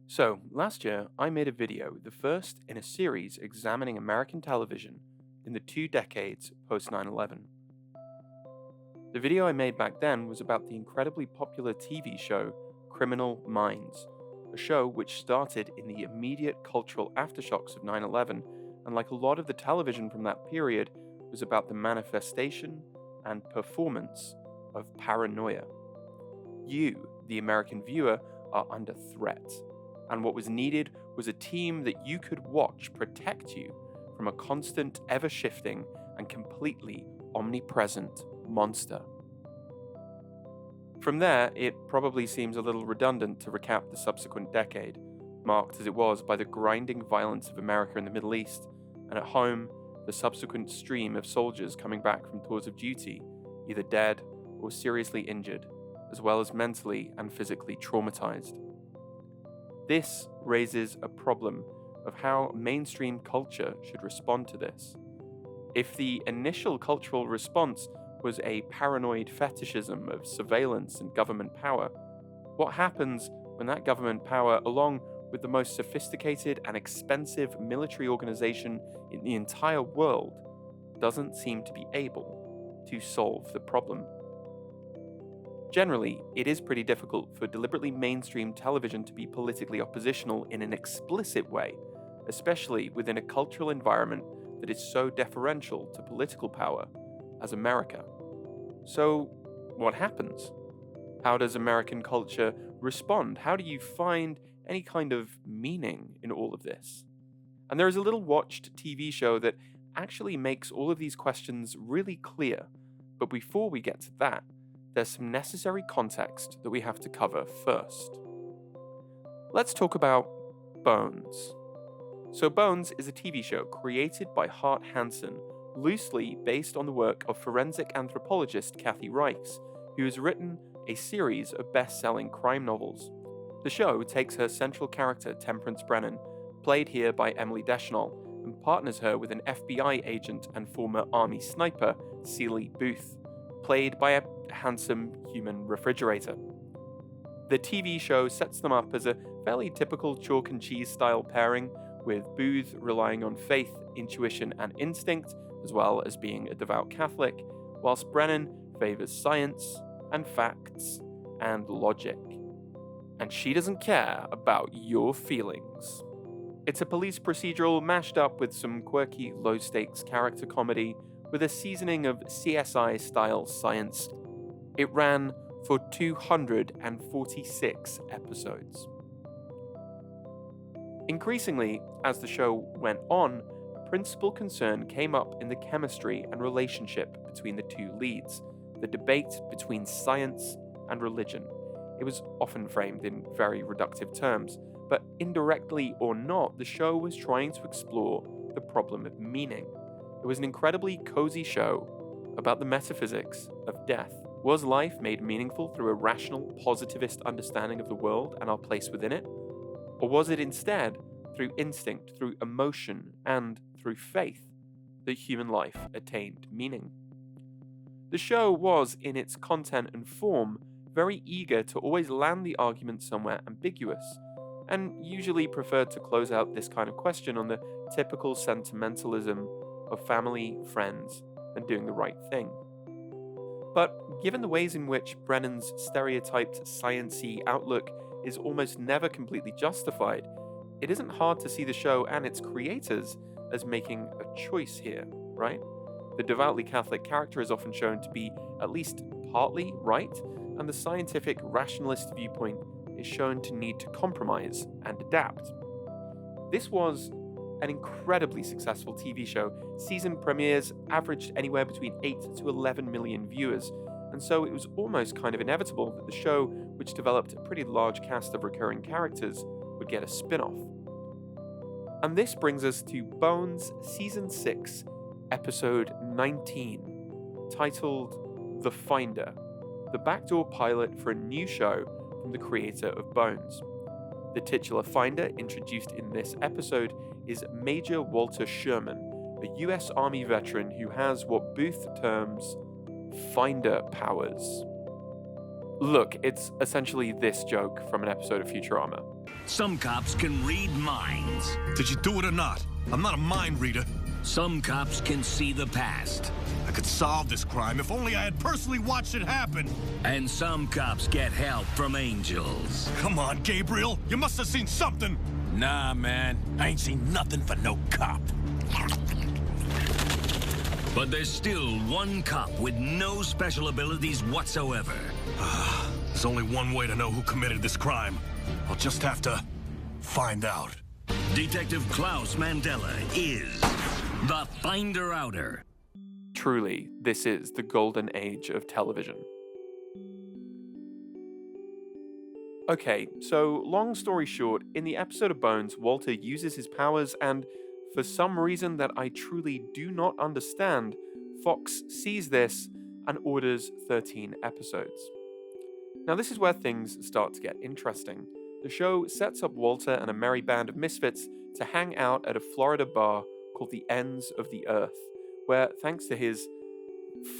So, last year, I made a video, the first in a series examining American television in the 2 decades post 9/11. The video I made back then was about the incredibly popular TV show Criminal Minds, a show which started in the immediate cultural aftershocks of 9/11, and like a lot of the television from that period, was about the manifestation and performance of paranoia. You, the American viewer, are under threat. And what was needed was a team that you could watch protect you from a constant, ever shifting, and completely omnipresent monster. From there, it probably seems a little redundant to recap the subsequent decade, marked as it was by the grinding violence of America in the Middle East, and at home, the subsequent stream of soldiers coming back from tours of duty, either dead or seriously injured, as well as mentally and physically traumatized. This raises a problem of how mainstream culture should respond to this. If the initial cultural response was a paranoid fetishism of surveillance and government power, what happens when that government power, along with the most sophisticated and expensive military organization in the entire world, doesn't seem to be able to solve the problem? Generally, it is pretty difficult for deliberately mainstream television to be politically oppositional in an explicit way, especially within a cultural environment that is so deferential to political power as America. So, what happens? How does American culture respond? How do you find any kind of meaning in all of this? And there is a little watched TV show that actually makes all of these questions really clear. But before we get to that, there's some necessary context that we have to cover first. Let's talk about Bones. So, Bones is a TV show created by Hart Hanson, loosely based on the work of forensic anthropologist Kathy Reichs, who has written a series of best selling crime novels. The show takes her central character, Temperance Brennan, played here by Emily Deschanel, and partners her with an FBI agent and former Army sniper, Celie Booth, played by a handsome human refrigerator. The TV show sets them up as a fairly typical chalk and cheese style pairing, with Booth relying on faith, intuition, and instinct, as well as being a devout Catholic, whilst Brennan favors science and facts and logic. And she doesn't care about your feelings. It's a police procedural mashed up with some quirky, low stakes character comedy with a seasoning of CSI style science. It ran for 246 episodes. Increasingly, as the show went on, a principal concern came up in the chemistry and relationship between the two leads, the debate between science and religion. It was often framed in very reductive terms, but indirectly or not, the show was trying to explore the problem of meaning. It was an incredibly cozy show about the metaphysics of death. Was life made meaningful through a rational, positivist understanding of the world and our place within it? Or was it instead through instinct, through emotion, and through faith that human life attained meaning? The show was, in its content and form, very eager to always land the argument somewhere ambiguous, and usually preferred to close out this kind of question on the typical sentimentalism of family, friends, and doing the right thing. But given the ways in which Brennan's stereotyped science-y outlook is almost never completely justified, it isn't hard to see the show and its creators as making a choice here, right? The devoutly Catholic character is often shown to be at least partly right, and the scientific rationalist viewpoint is shown to need to compromise and adapt. This was an incredibly successful TV show. Season premieres averaged anywhere between 8 to 11 million viewers, and so it was almost kind of inevitable that the show, which developed a pretty large cast of recurring characters, would get a spin-off. And this brings us to Bones Season 6, Episode 19, titled The Finder, the backdoor pilot for a new show from the creator of Bones. The titular finder introduced in this episode is Major Walter Sherman, a US Army veteran who has what Booth terms finder powers. Look, it's essentially this joke from an episode of Futurama. Some cops can read minds. Did you do it or not? I'm not a mind reader. Some cops can see the past. I could solve this crime if only I had personally watched it happen. And some cops get help from angels. Come on, Gabriel. You must have seen something. Nah, man. I ain't seen nothing for no cop. But there's still one cop with no special abilities whatsoever. There's only one way to know who committed this crime. I'll just have to find out. Detective Klaus Mandela is the Finder Outer. Truly, this is the golden age of television. Okay, so long story short, in the episode of Bones, Walter uses his powers and, for some reason that I truly do not understand, Fox sees this and orders 13 episodes. Now this is where things start to get interesting. The show sets up Walter and a merry band of misfits to hang out at a Florida bar called the Ends of the Earth, where, thanks to his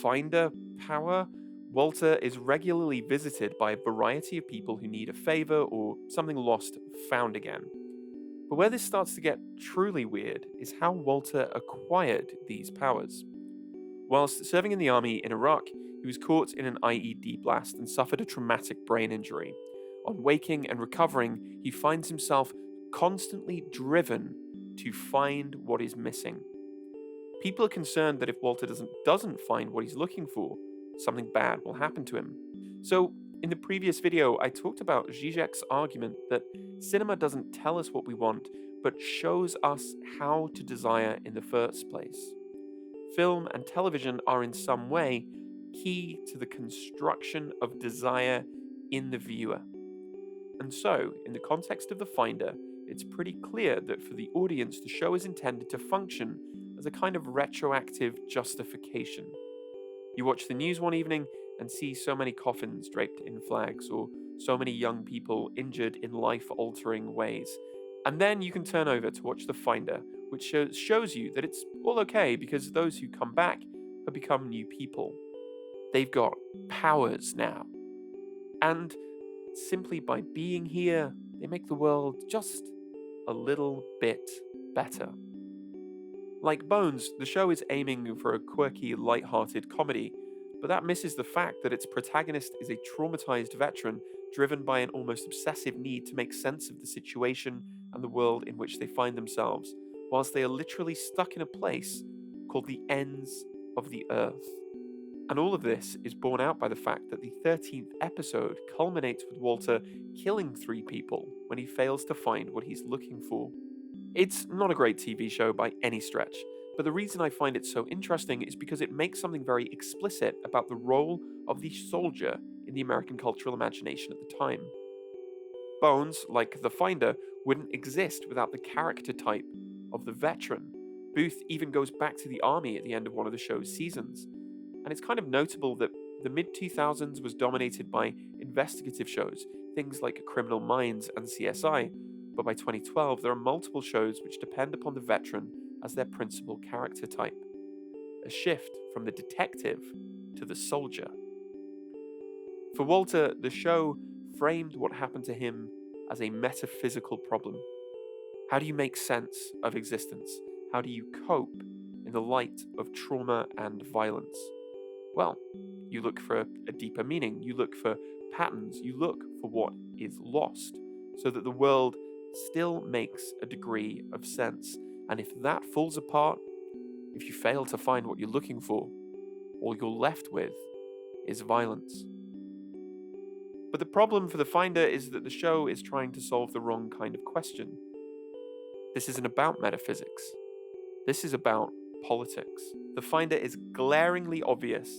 finder power, Walter is regularly visited by a variety of people who need a favor or something lost found again. But where this starts to get truly weird is how Walter acquired these powers. Whilst serving in the army in Iraq, he was caught in an IED blast and suffered a traumatic brain injury. On waking and recovering, he finds himself constantly driven to find what is missing. People are concerned that if Walter doesn't find what he's looking for, something bad will happen to him. So, in the previous video, I talked about Zizek's argument that cinema doesn't tell us what we want, but shows us how to desire in the first place. Film and television are in some way key to the construction of desire in the viewer. And so, in the context of The Finder, it's pretty clear that for the audience, the show is intended to function as a kind of retroactive justification. You watch the news one evening and see so many coffins draped in flags, or so many young people injured in life-altering ways. And then you can turn over to watch The Finder, which shows you that it's all okay because those who come back have become new people. They've got powers now. And simply by being here, they make the world just a little bit better. Like Bones, the show is aiming for a quirky, light-hearted comedy, but that misses the fact that its protagonist is a traumatized veteran driven by an almost obsessive need to make sense of the situation and the world in which they find themselves, whilst they are literally stuck in a place called the Ends of the Earth. And all of this is borne out by the fact that the 13th episode culminates with Walter killing 3 people when he fails to find what he's looking for. It's not a great TV show by any stretch, but the reason I find it so interesting is because it makes something very explicit about the role of the soldier in the American cultural imagination at the time. Bones, like The Finder, wouldn't exist without the character type of the veteran. Booth even goes back to the army at the end of one of the show's seasons. And it's kind of notable that the mid-2000s was dominated by investigative shows, things like Criminal Minds and CSI, but by 2012 there are multiple shows which depend upon the veteran as their principal character type. A shift from the detective to the soldier. For Walter, the show framed what happened to him as a metaphysical problem. How do you make sense of existence? How do you cope in the light of trauma and violence? Well, you look for a deeper meaning, you look for patterns, you look for what is lost, so that the world still makes a degree of sense. And if that falls apart, if you fail to find what you're looking for, all you're left with is violence. But the problem for The Finder is that the show is trying to solve the wrong kind of question. This isn't about metaphysics. This is about politics. The Finder is glaringly obvious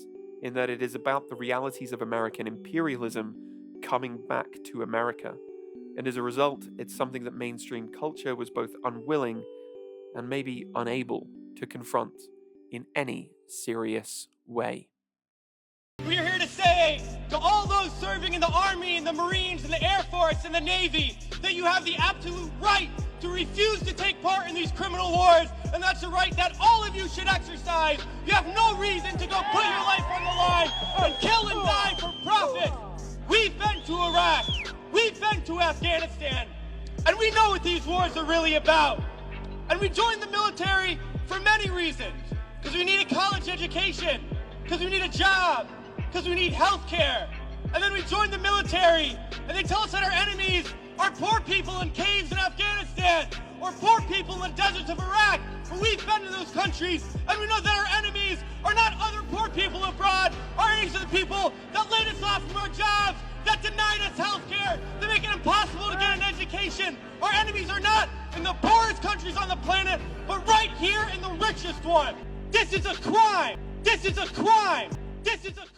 in that it is about the realities of American imperialism coming back to America. And as a result, it's something that mainstream culture was both unwilling and maybe unable to confront in any serious way. We are here to say to all those serving in the Army and the Marines and the Air Force and the Navy that you have the absolute right to refuse to take part in these criminal wars, and that's a right that all of you should exercise. You have no reason to go put your life on the line and kill and die for profit. We've been to Iraq. We've been to Afghanistan. And we know what these wars are really about. And we joined the military for many reasons. Because we need a college education. Because we need a job. Because we need health care. And then we joined the military. And they tell us that our enemies are poor people in caves in Afghanistan. Or poor people in the deserts of Iraq. But we've been to those countries. And we know that our enemies are not other poor people abroad. Our enemies are the people that laid us off from our jobs. That denied us health care. That make it impossible to get an education. Our enemies are not in the poorest countries on the planet, but right here in the richest one. This is a crime. This is a crime. This is a